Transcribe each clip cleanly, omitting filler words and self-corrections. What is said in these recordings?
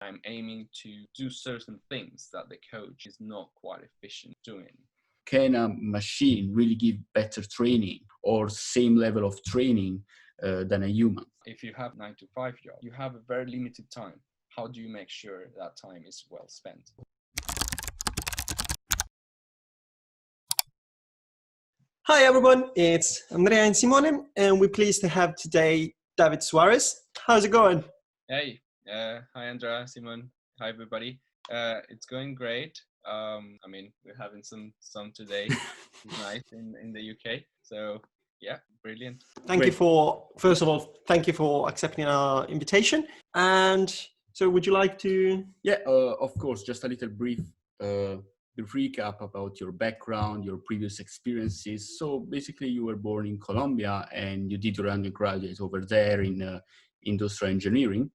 I'm aiming to do certain things that the coach is not quite efficient doing. Can a machine really give better training or same level of training than a human? If you have 9 to 5 job, you have a very limited time. How do you make sure that time is well spent? Hi everyone, it's Andrea and Simone, and we're pleased to have today David Suarez. How's it going? Hey, hi Andrea, Simon, hi everybody. It's going great. I mean, we're having some sun today. It's nice in the UK. So yeah, brilliant. Thank you first of all, thank you for accepting our invitation. And so would you like to? Yeah, of course, just a little brief recap about your background, your previous experiences. So basically you were born in Colombia and you did your undergraduate over there in industrial engineering.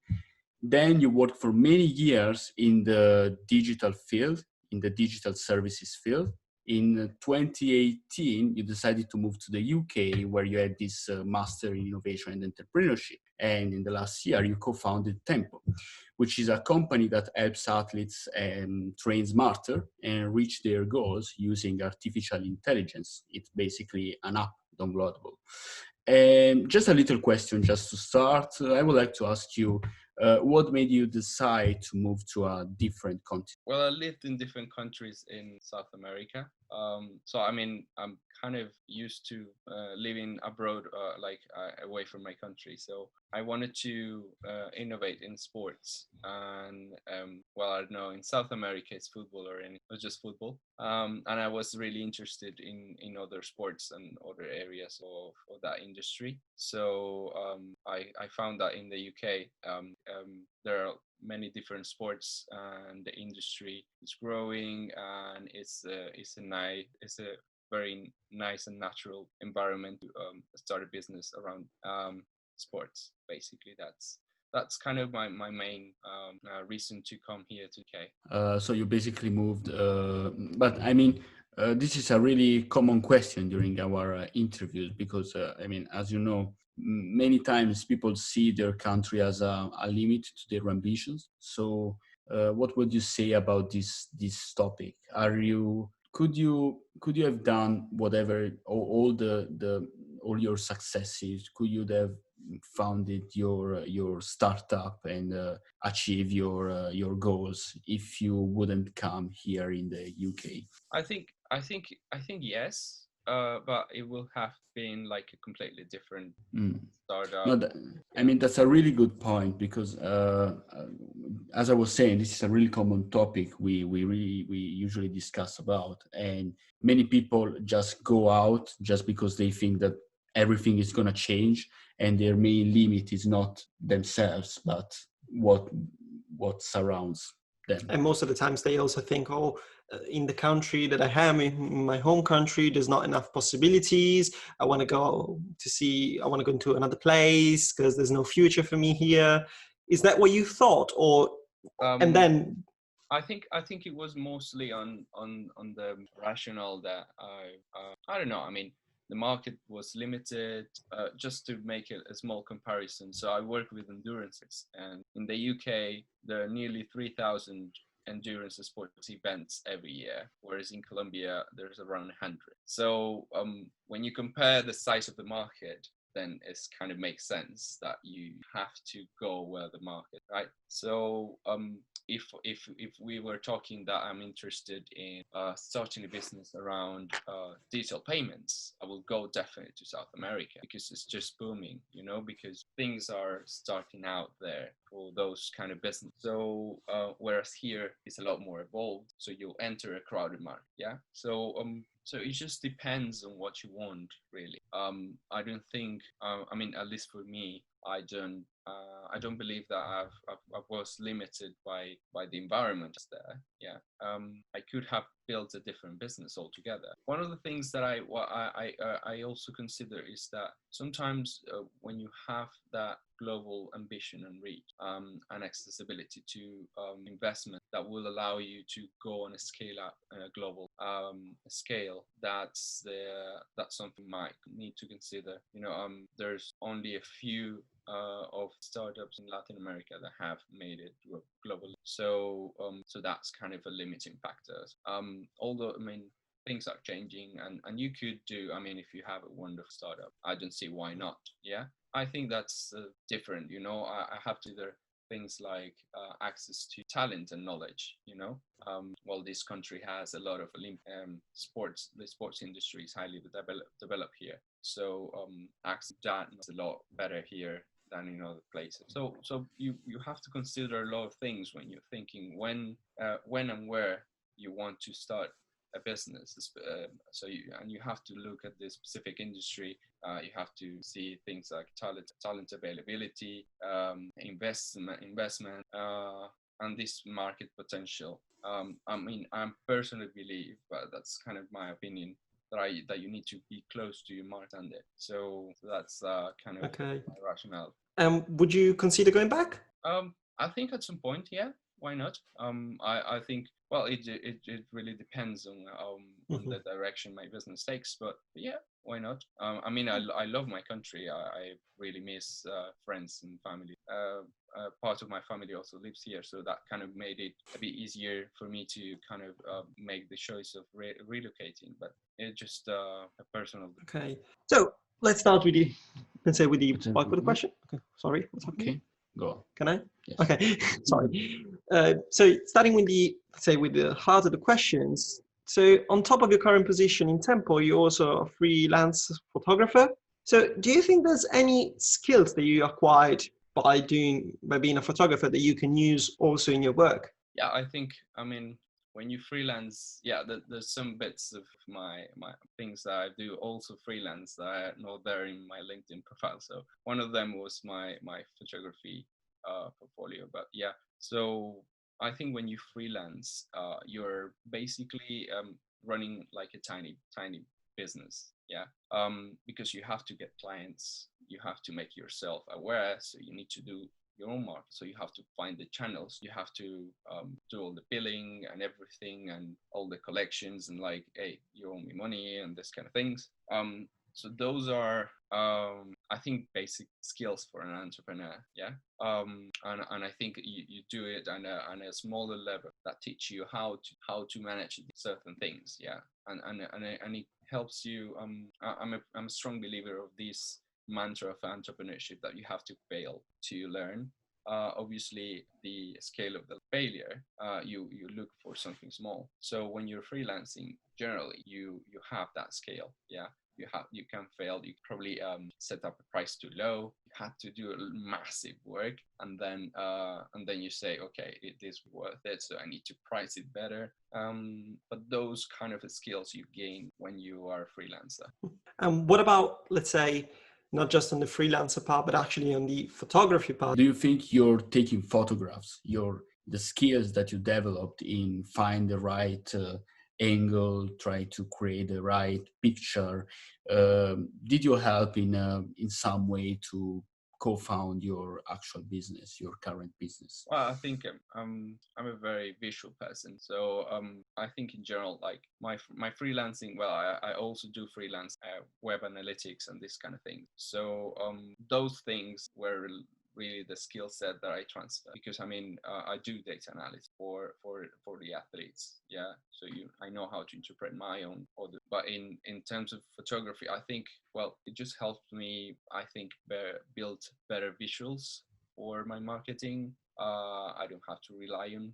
Then you worked for many years in the digital field, in the digital services field. In 2018, you decided to move to the UK, where you had this master in innovation and entrepreneurship. And in the last year, you co-founded Tempo, which is a company that helps athletes train smarter and reach their goals using artificial intelligence. It's basically an app downloadable. And just a little question, just to start, I would like to ask you, what made you decide to move to a different continent? Well, I lived in different countries in South America. So, I mean, I'm kind of used to living abroad, away from my country. So I wanted to innovate in sports. And, well, I don't know, in South America, it's football or just football. And I was really interested in other sports and other areas of that industry. So I found that in the UK, there are many different sports, and the industry is growing, and it's a very nice and natural environment to start a business around sports. Basically, that's kind of my main reason to come here to UK. So you basically moved, but I mean, this is a really common question during our interviews because, I mean, as you know, many times people see their country as a limit to their ambitions. So, what would you say about this topic? Could you have done whatever all your successes? Could you have founded your startup and achieve your goals if you wouldn't come here in the UK? I think yes, but it will have been like a completely different startup. No, I mean, that's a really good point because, as I was saying, this is a really common topic we usually discuss about, and many people just go out just because they think that everything is going to change, and their main limit is not themselves, but what surrounds them. And most of the times they also think, oh, in the country that I am, in my home country, there's not enough possibilities. I want to go into another place because there's no future for me here. Is that what you thought? And then I think it was mostly on the rationale that I don't know. I mean, the market was limited. Just to make it a small comparison, so I work with endurances, and in the UK there are nearly 3,000 endurance sports events every year, whereas in Colombia there's around 100. So when you compare the size of the market, then it kind of makes sense that you have to go where the market, right? So if we were talking that I'm interested in starting a business around digital payments, I will go definitely to South America because it's just booming, because things are starting out there for those kind of business. So whereas here it's a lot more evolved, so you'll enter a crowded market. Yeah. So it just depends on what you want, really. I don't think. I mean, at least for me, I don't believe that I was limited by the environment there. Yeah. I could have built a different business altogether. One of the things that I also consider is that sometimes when you have that global ambition and reach, and accessibility to investment that will allow you to go on a scale up a global scale. That's something you might need to consider. There's only a few of startups in Latin America that have made it globally. So that's kind of a limiting factor. Although, things are changing, and you could do, if you have a wonderful startup, I don't see why not. Yeah, I think that's different. I have to there things like access to talent and knowledge. Well, this country has a lot of sports. The sports industry is highly developed here, so access to that is a lot better here than in other places. So you have to consider a lot of things when you're thinking when and where you want to start a business. You have to look at the specific industry. You have to see things like talent availability, investment, and this market potential. I personally believe, but that's kind of my opinion, that you need to be close to your market and it. So that's kind of my rationale. Would you consider going back? I think at some point, yeah. Why not? I think, well, it really depends on the direction my business takes, but yeah, why not? I love my country. I really miss friends and family. Part of my family also lives here, so that kind of made it a bit easier for me to kind of make the choice of relocating. But it's just a personal. Okay, so let's start with the bulk of the question. Okay, sorry, what's happening? Okay, go on. Can I? Yes. Okay, sorry. So starting with the heart of the questions. So on top of your current position in Tempo, you're also a freelance photographer. So do you think there's any skills that you acquired by being a photographer that you can use also in your work? Yeah, I think, when you freelance, there's some bits of my things that I do also freelance that are not there in my LinkedIn profile. So one of them was my photography portfolio. But yeah, so I think when you freelance, you're basically running like a tiny business. Yeah, because you have to get clients, you have to make yourself aware, so you need to do your own market. So you have to find the channels, you have to do all the billing and everything and all the collections and like, hey, you owe me money and this kind of things. So those are, I think, basic skills for an entrepreneur. Yeah. And I think you do it on a smaller level that teach you how to manage certain things. Yeah. And it helps you. I'm a strong believer of this mantra of entrepreneurship that you have to fail to learn. Obviously, the scale of the failure, you look for something small. So when you're freelancing, generally you have that scale. Yeah, you can fail. You probably set up a price too low. You had to do a massive work, and then you say, okay, it is worth it, so I need to price it better. But those kind of skills you gain when you are a freelancer. And what about, let's say, not just on the freelancer part, but actually on the photography part? Do you think you're taking photographs, the skills that you developed in find the right angle, try to create the right picture, did you help in some way to co-found your actual business, your current business? Well, I think I'm a very visual person, so I think in general, like my freelancing. Well, I also do freelance web analytics and this kind of thing. So those things were really the skill set that I transfer, because I do data analysis for the athletes. Yeah, so I know how to interpret my own order. But in terms of photography, I think, well, it just helped me, I think, build better visuals for my marketing. I don't have to rely on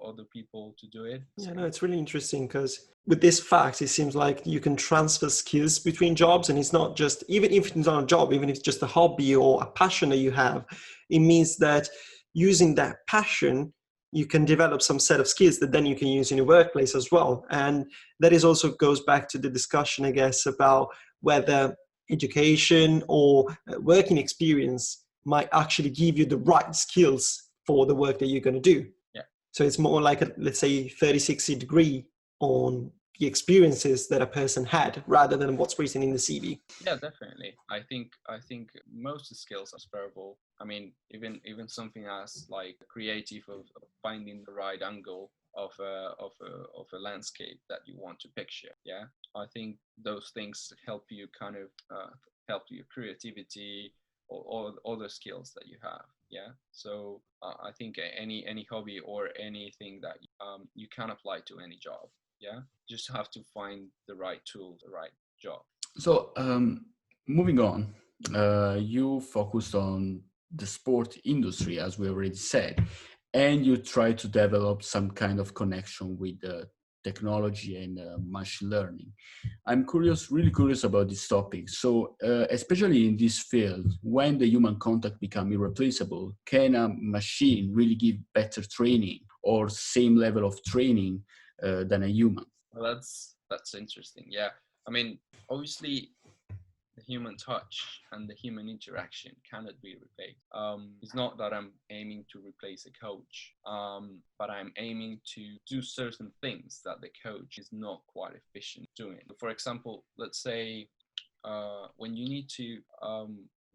other people to do it. Yeah, no, it's really interesting because with this fact, it seems like you can transfer skills between jobs, and it's not just, even if it's not a job, even if it's just a hobby or a passion that you have, it means that using that passion, you can develop some set of skills that then you can use in your workplace as well. And that is also goes back to the discussion, I guess, about whether education or working experience might actually give you the right skills for the work that you're going to do. Yeah. So it's more like let's say 360 degree on the experiences that a person had rather than what's written in the CV. Yeah, definitely. I think most skills are transferable. I mean, even something as like creative of finding the right angle of a landscape that you want to picture. Yeah, I think those things help you kind of help your creativity or all the skills that you have. Yeah, so I think any hobby or anything that you can apply to any job. Yeah, just have to find the right tool, the right job. So, moving on, you focused on the sport industry, as we already said, and you try to develop some kind of connection with technology and machine learning. I'm curious, really curious about this topic. So, especially in this field, when the human contact become irreplaceable, can a machine really give better training or same level of training than a human? Well, that's interesting. Yeah, I mean, obviously, the human touch and the human interaction cannot be replaced. It's not that I'm aiming to replace a coach, but I'm aiming to do certain things that the coach is not quite efficient doing. For example, let's say when you need to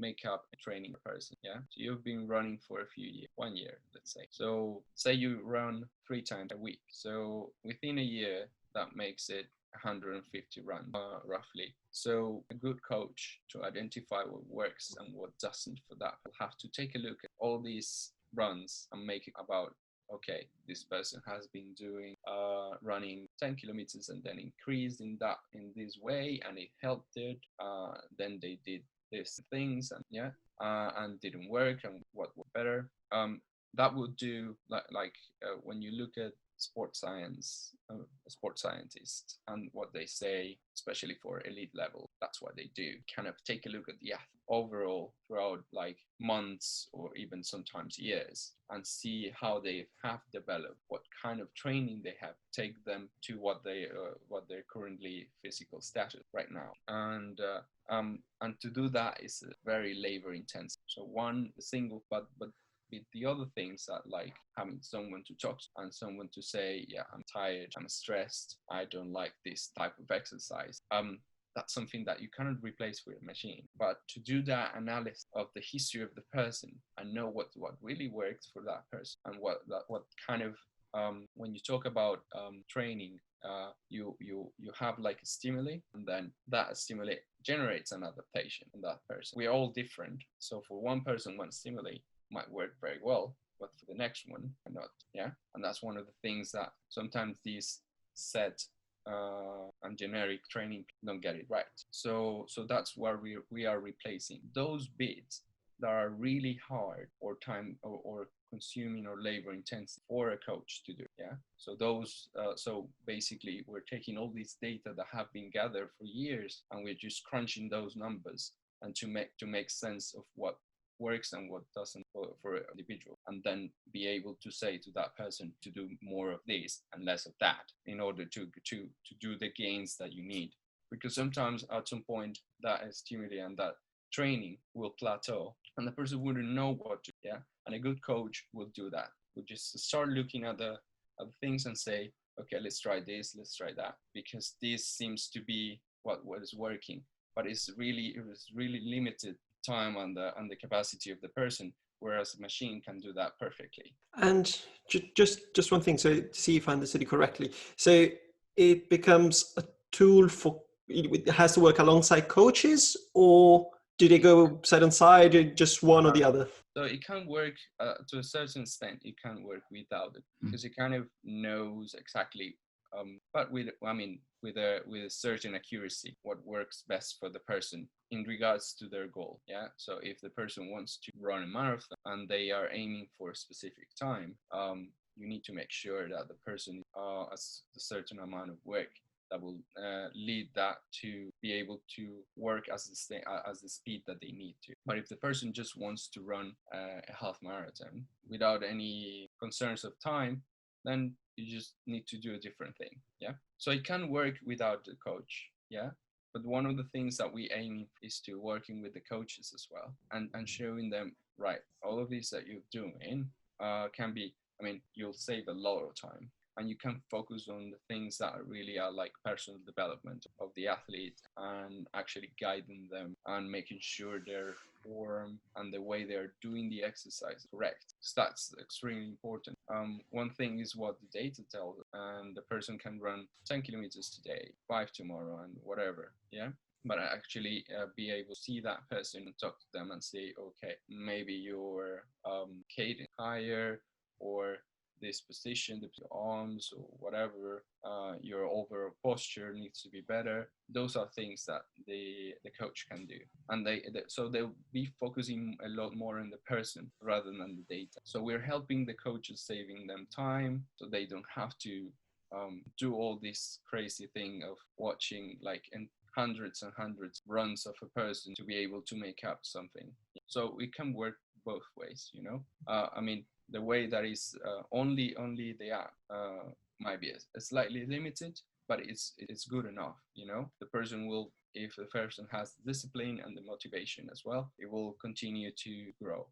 make up a training person, yeah, so you've been running for a few years, 1 year, let's say. So say you run 3 times a week, so within a year that makes it 150 runs roughly. So a good coach, to identify what works and what doesn't for that, will have to take a look at all these runs and make it about, okay, this person has been doing running 10 kilometers and then increased in this way, and it helped it. Then they did these things, and yeah, and didn't work, and what was better. That would do like when you look at sports science, sports scientists, and what they say, especially for elite level, that's what they do. Kind of take a look at the athlete overall throughout like months or even sometimes years, and see how they have developed, what kind of training they have, take them to what their currently physical status right now, and to do that is very labor intensive. So one single, but with the other things that like having someone to talk to and someone to say, yeah, I'm tired, I'm stressed, I don't like this type of exercise. That's something that you cannot replace with a machine. But to do that analysis of the history of the person and know what really works for that person, and what kind of when you talk about training, you have like a stimuli, and then that stimuli generates an adaptation in that person. We're all different, so for one person, one stimuli might work very well, but for the next one, not. Yeah, and that's one of the things that sometimes these set and generic training don't get it right. So that's where we are replacing those bits that are really hard or time or consuming or labor intensive for a coach to do. Yeah, so those so basically we're taking all this data that have been gathered for years, and we're just crunching those numbers and to make sense of what works and what doesn't for an individual, and then be able to say to that person to do more of this and less of that in order to do the gains that you need. Because sometimes at some point that stimuli and that training will plateau, and the person wouldn't know what to do. Yeah, and a good coach will do that. Will just start looking at the things and say, okay, let's try this, let's try that, because this seems to be what is working, but it was really limited time and the capacity of the person, whereas a machine can do that perfectly. And just one thing, so to see if I understood it correctly. So it becomes a tool for, it has to work alongside coaches, or do they go side on side, or just one or the other? So it can work to a certain extent. It can work without it, because it kind of knows exactly, but with a certain accuracy, what works best for the person in regards to their goal. Yeah. So if the person wants to run a marathon and they are aiming for a specific time, you need to make sure that the person has a certain amount of work that will lead that to be able to work as the speed that they need to. But if the person just wants to run a half marathon without any concerns of time, then you just need to do a different thing. Yeah. So it can work without the coach. Yeah. But one of the things that we aim is to working with the coaches as well, and showing them, right, all of these that you're doing can be, I mean, you'll save a lot of time, and you can focus on the things that really are like personal development of the athlete, and actually guiding them and making sure they're form and the way they're doing the exercise correct. So that's extremely important. One thing is what the data tells, and the person can run 10 kilometers today, 5 tomorrow, and whatever. Yeah. But I actually be able to see that person and talk to them and say, okay, maybe your cadence higher, or this position, the arms or whatever, your overall posture needs to be better. Those are things that the coach can do, and so they'll be focusing a lot more on the person rather than the data. So we're helping the coaches, saving them time, so they don't have to do all this crazy thing of watching like in hundreds and hundreds runs of a person to be able to make up something. So it can work both ways, you know. I mean, the way that is only the app might be a slightly limited, but it's good enough, you know. The person will, if the person has the discipline and the motivation as well, it will continue to grow.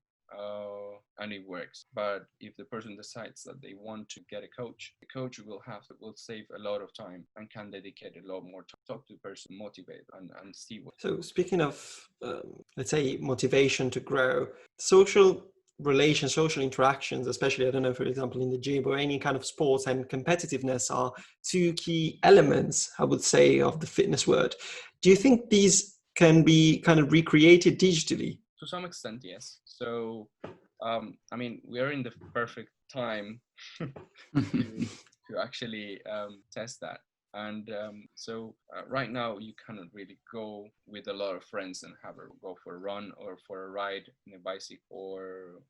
And it works. But if the person decides that they want to get a coach, the coach will save a lot of time and can dedicate a lot more time, talk to the person, motivate, and see what. So speaking of, let's say, motivation to grow, social relations, social interactions, especially, I don't know, for example, in the gym or any kind of sports, and competitiveness are two key elements, I would say, of the fitness world. Do you think these can be kind of recreated digitally? To some extent, yes. So, I mean, we are in the perfect time to actually test that. And so right now you cannot really go with a lot of friends and go for a run or for a ride in a bicycle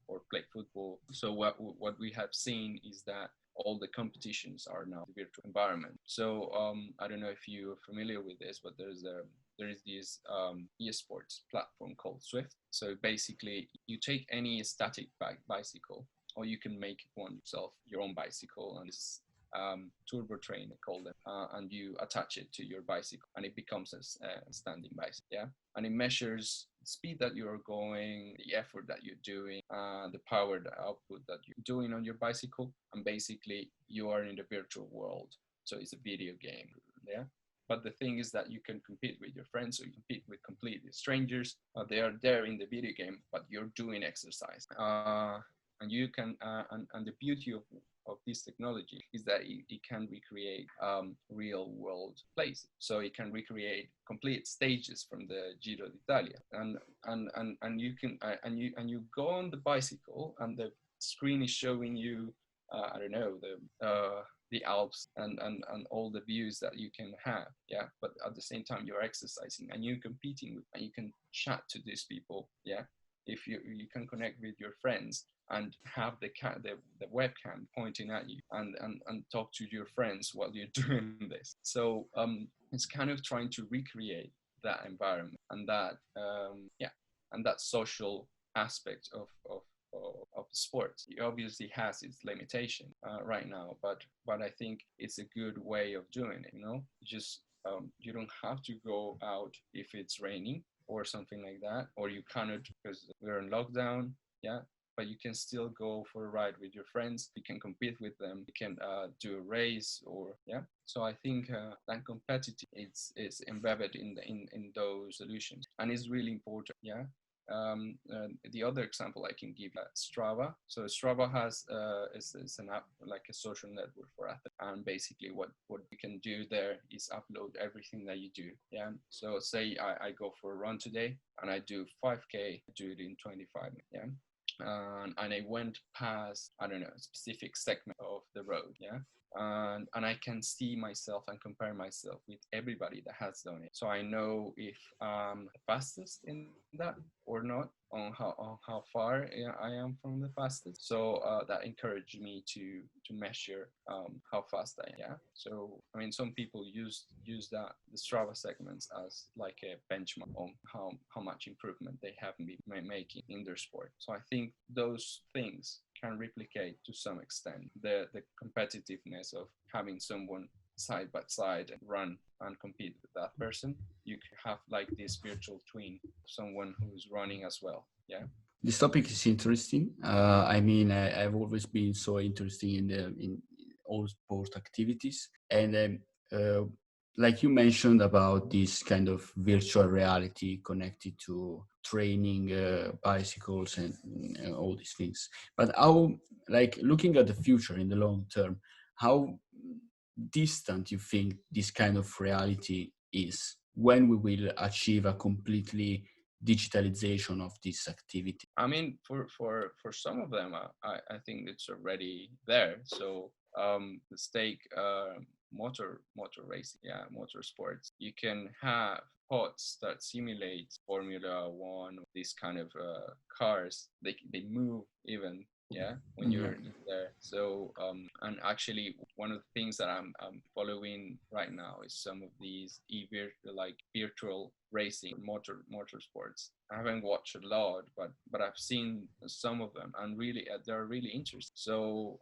or play football. So what we have seen is that all the competitions are now in the virtual environment. So I don't know if you're familiar with this, but there is this esports platform called Swift. So basically, you take any static bicycle, or you can make one yourself, your own bicycle, and it's turbo train, they call them, and you attach it to your bicycle, and it becomes a standing bicycle. Yeah, and it measures the speed that you're going, the effort that you're doing, the power, the output that you're doing on your bicycle, and basically you are in the virtual world. So it's a video game. Yeah. But the thing is that you can compete with your friends, or you compete with completely strangers. They are there in the video game, but you're doing exercise. And you can, and the beauty of this technology is that it can recreate real world places. So it can recreate complete stages from the Giro d'Italia, and you can and you go on the bicycle, and the screen is showing you, I don't know, the Alps and all the views that you can have. Yeah, but at the same time you're exercising and you're competing with, and you can chat to these people. Yeah, if you can connect with your friends and have the webcam pointing at you, and talk to your friends while you're doing this. So it's kind of trying to recreate that environment and that and that social aspect of sports. It obviously has its limitation right now, but I think it's a good way of doing it. You know, just you don't have to go out if it's raining or something like that, or you cannot because we're in lockdown. Yeah, but you can still go for a ride with your friends. You can compete with them. You can do a race, or yeah. So I think that competitive is embedded in those solutions, and it's really important. Yeah. The other example I can give, Strava. So Strava has is an app, like a social network for athletes, and basically what you can do there is upload everything that you do. Yeah. So say I go for a run today and I do 5K, I do it in 25 minutes. Yeah. And I went past, I don't know, a specific segment of the road. Yeah. And I can see myself and compare myself with everybody that has done it. So I know if I'm the fastest in that or not, on how far I am from the fastest. So that encouraged me to measure how fast I am. Yeah. So I mean, some people use that the Strava segments as like a benchmark on how much improvement they have been making in their sport. So I think those things can replicate to some extent the competitiveness of having someone side by side and run and compete with that person. You can have like this virtual twin, someone who's running as well. Yeah. This topic is interesting. I mean, I've always been so interested in all sport activities, and like you mentioned about this kind of virtual reality connected to training bicycles and all these things. But how, like looking at the future in the long term, how distant you think this kind of reality is when we will achieve a completely digitalization of this activity? I mean, for some of them, I think it's already there. So let's take motor racing, yeah, motor sports. You can have pods that simulate Formula One, these kind of cars. They move even, yeah, when Yeah. you're in there. So and actually one of the things that I'm following right now is some of these like virtual racing motorsports. I haven't watched a lot, but I've seen some of them, and really they're really interesting. So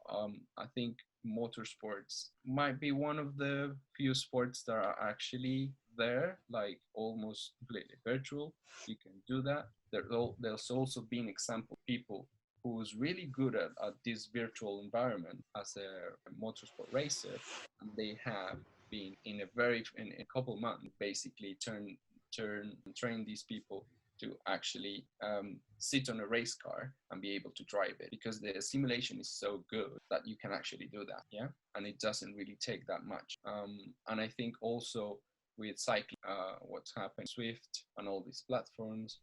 I think motorsports might be one of the few sports that are actually there, like almost completely virtual. You can do that. There's also been example people who was really good at this virtual environment as a motorsport racer, and they have been in a couple months basically train these people to actually sit on a race car and be able to drive it, because the simulation is so good that you can actually do that, yeah, and it doesn't really take that much. And I think also with cycling, what's happened Swift and all these platforms,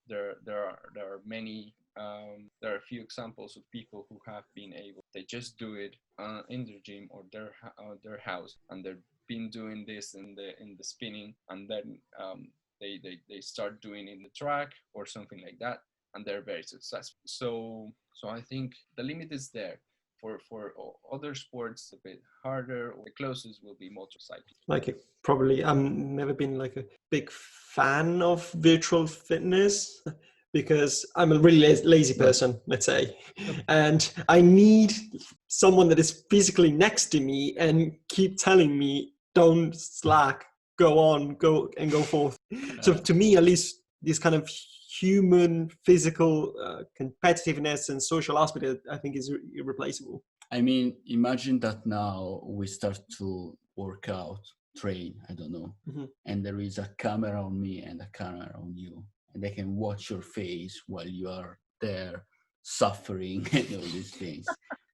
there are many, there are a few examples of people who have been able, they just do it in their gym or their house, and they've been doing this in the spinning, and then they start doing in the track or something like that, and they're very successful. So I think the limit is there. For other sports, a bit harder. Or the closest will be motorcycling. Like it probably, never been like a big fan of virtual fitness because I'm a really lazy person, let's say, and I need someone that is physically next to me and keep telling me, don't slack, go on, go forth. So to me, at least, this kind of human physical competitiveness and social aspect, I think, is irreplaceable. I mean, imagine that now we start to work out, train, I don't know, Mhm. and there is a camera on me and a camera on you, and they can watch your face while you are there suffering and all these things.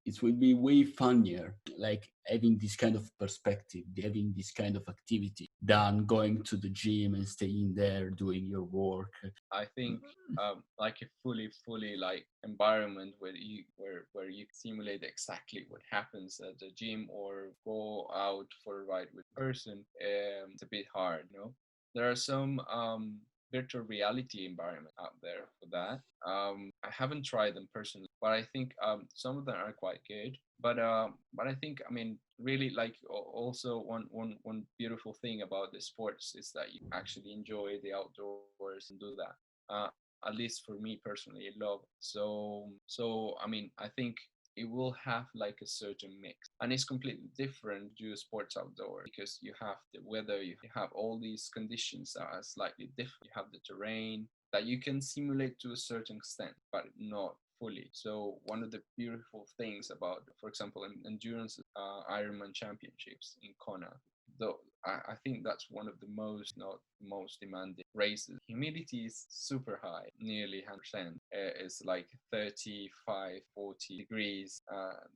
It will be way funnier, like having this kind of perspective, having this kind of activity than going to the gym and staying there doing your work. I think like a fully like environment where you simulate exactly what happens at the gym or go out for a ride with a person. It's a bit hard, you know. There are some virtual reality environment out there for that. I haven't tried them personally, but I think some of them are quite good. But I think, I mean, really, like also one beautiful thing about the sports is that you actually enjoy the outdoors and do that. At least for me personally, I love. So I mean, I think it will have like a certain mix, and it's completely different to sports outdoor, because you have the weather, you have all these conditions that are slightly different. You have the terrain that you can simulate to a certain extent, but not fully. So one of the beautiful things about, for example, endurance Ironman championships in Kona, though I think that's one of the most, not most demanding races. Humidity is super high, nearly 100%. It's like 35, 40 degrees.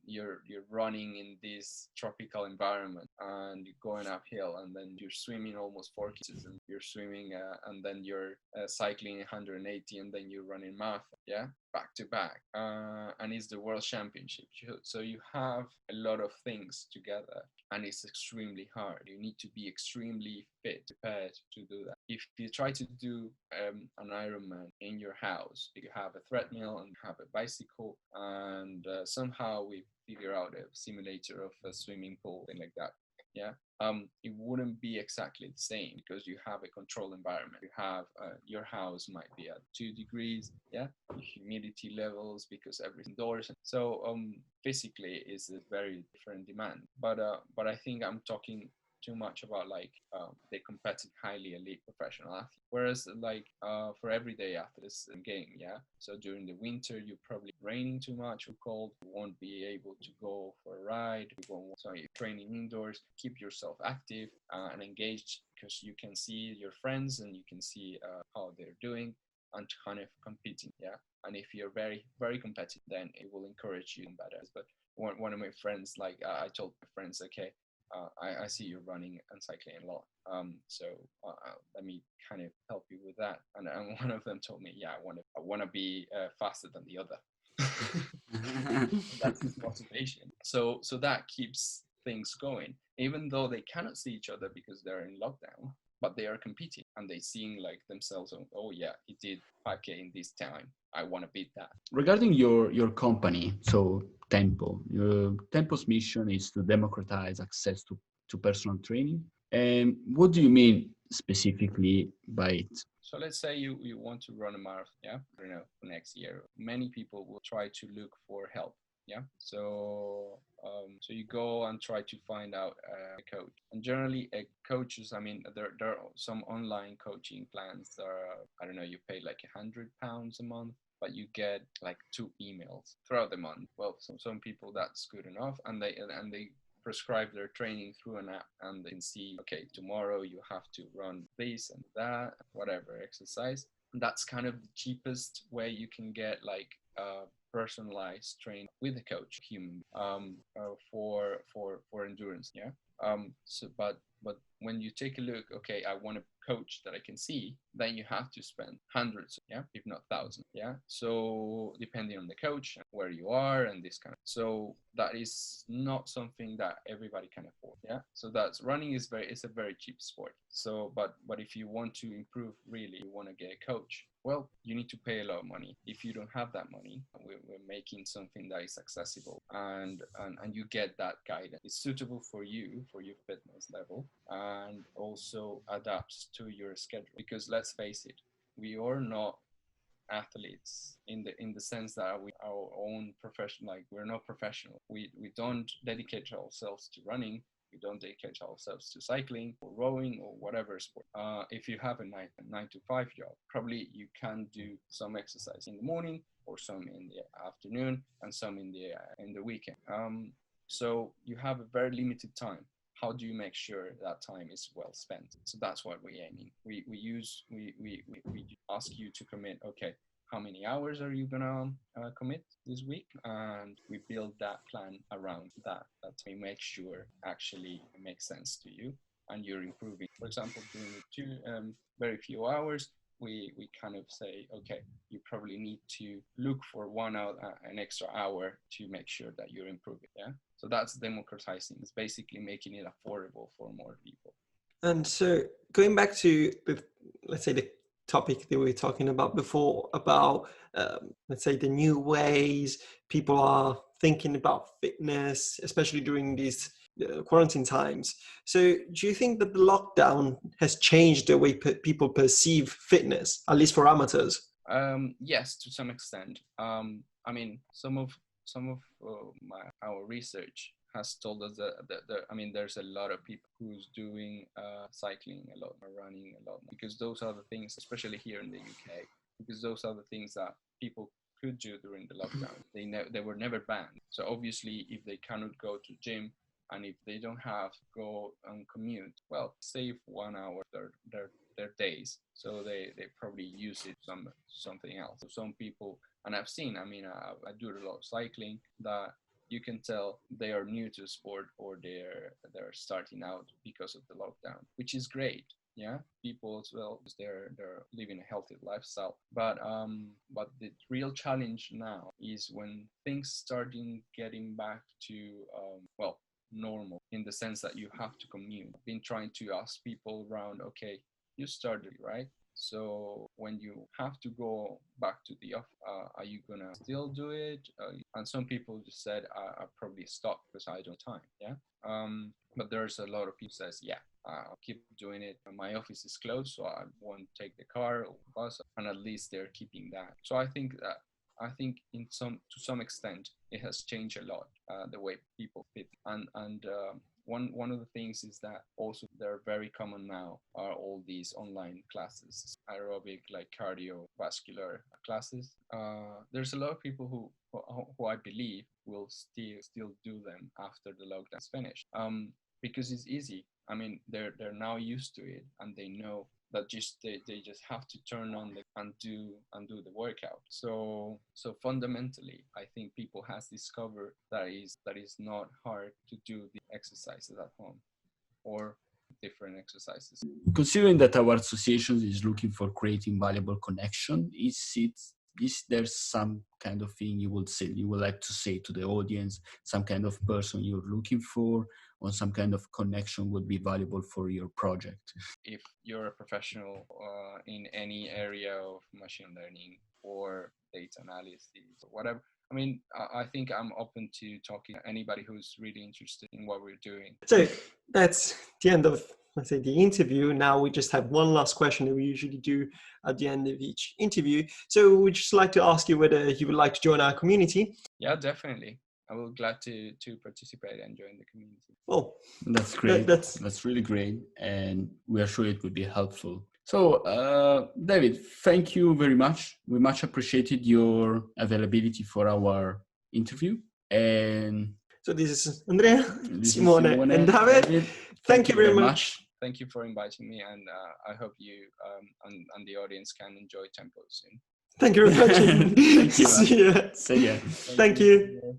You're running in this tropical environment, and you're going uphill, and then you're swimming almost 4 kilometers, and you're swimming, and then you're cycling 180, and then you're running marathon. Yeah, back to back, and it's the world championship. So you have a lot of things together, and it's extremely hard. You need to be extremely fit, prepared to do that. If you try to do an Ironman in your house, you have a treadmill and have a bicycle, and somehow we figure out a simulator of a swimming pool, thing like that. Yeah, it wouldn't be exactly the same, because you have a controlled environment. You have your house might be at 2 degrees, yeah, humidity levels because everything indoors. So physically is a very different demand. But I think I'm talking too much about like the competitive highly elite professional athlete. Whereas like for everyday athletes in game, yeah. So during the winter, you probably raining too much or cold, you won't be able to go for a ride. You won't, so you're training indoors. Keep yourself active and engaged because you can see your friends and you can see how they're doing and kind of competing, yeah. And if you're very competitive, then it will encourage you better. But one of my friends, like I told my friends, okay, I see you running and cycling a lot. So let me kind of help you with that. And one of them told me, yeah, I want to be faster than the other. That's his motivation. So that keeps things going, even though they cannot see each other because they're in lockdown. But they are competing and they seeing like themselves. Oh yeah, he did 5K in this time. I want to beat that. Regarding your company, so Tempo, Tempo's mission is to democratize access to personal training. And what do you mean specifically by it? So let's say you want to run a marathon, yeah, I don't know, for next year. Many people will try to look for help, yeah. So you go and try to find out a coach. And generally, coaches, I mean, there are some online coaching plans that are, I don't know, you pay like £100 a month, but you get like 2 emails throughout the month. Well, some people that's good enough, and they prescribe their training through an app, and they can see, okay, tomorrow you have to run this and that, whatever exercise. And that's kind of the cheapest way you can get like personalized training with a coach, human, for endurance, yeah. But when you take a look, okay, I want a coach that I can see, then you have to spend hundreds, yeah, if not thousands, yeah. So depending on the coach, where you are, and this kind of, so that is not something that everybody can afford, yeah. So that's running is it's a very cheap sport. So but if you want to improve, really, you want to get a coach, well, you need to pay a lot of money. If you don't have that money, we're making something that is accessible, and you get that guidance. It's suitable for you, for your fitness level, and also adapts to your schedule. Because let's face it, we are not athletes in the sense that we our own profession, like we're not professional. We don't dedicate ourselves to running. We don't dedicate ourselves to cycling or rowing or whatever sport. If you have a 9 to 5 job, probably you can do some exercise in the morning or some in the afternoon and some in the weekend. So you have a very limited time. How do you make sure that time is well spent? So that's what we're aiming. We ask you to commit, okay, how many hours are you gonna commit this week? And we build that plan around that. That we make sure actually it makes sense to you and you're improving. For example, during the very few hours, we kind of say, okay, you probably need to look for 1 hour, an extra hour to make sure that you're improving. Yeah. So that's democratizing. It's basically making it affordable for more people. And so going back to let's say the topic that we were talking about before, about let's say the new ways people are thinking about fitness, especially during these quarantine times. So do you think that the lockdown has changed the way people perceive fitness, at least for amateurs? Yes, to some extent. I mean, some of our research has told us that I mean, there's a lot of people who's doing cycling a lot, running a lot, because those are the things, especially here in the UK, because those are the things that people could do during the lockdown. They were never banned. So obviously, if they cannot go to gym and if they don't have to go and commute, well, save 1 hour their days. So they probably use it something else. So some people, and I've seen, I mean, I do a lot of cycling, that you can tell they are new to the sport or they're starting out because of the lockdown, which is great. Yeah, people as well, they're living a healthy lifestyle. But the real challenge now is when things starting getting back to well, normal, in the sense that you have to commute. I've been trying to ask people around, okay, you started, right? So when you have to go back to the office, are you gonna still do it? And some people just said, I probably stop because I don't have time. Yeah. But there's a lot of people says, yeah, I'll keep doing it. My office is closed, so I won't take the car or bus, and at least they're keeping that. So I think that I think to some extent it has changed a lot, the way people fit. And one of the things is that also they're very common now are all these online classes, aerobic, like cardiovascular classes. There's a lot of people who I believe will still do them after the lockdown's finished, because it's easy. I mean, they're now used to it, and they know that they just have to turn on and do the workout. So fundamentally, I think people has discovered that is not hard to do the exercises at home, or different exercises. Considering that our association is looking for creating valuable connection, is there some kind of thing you would like to say to the audience, some kind of person you're looking for, or some kind of connection would be valuable for your project? If you're a professional in any area of machine learning or data analysis or whatever, I mean, I think I'm open to talking to anybody who's really interested in what we're doing. So that's the end of, let's say, the interview. Now we just have one last question that we usually do at the end of each interview. So we'd just like to ask you whether you would like to join our community. Yeah, definitely. I will glad to participate and join the community. Oh, that's great. That's really great, and we are sure it would be helpful. So, David, thank you very much. We much appreciated your availability for our interview. And so this is Andrea, Simone, and David. Thank you very much. Thank you for inviting me, and I hope you and the audience can enjoy Tempo soon. Thank you very much. Thank you. See ya. See ya. Thank you.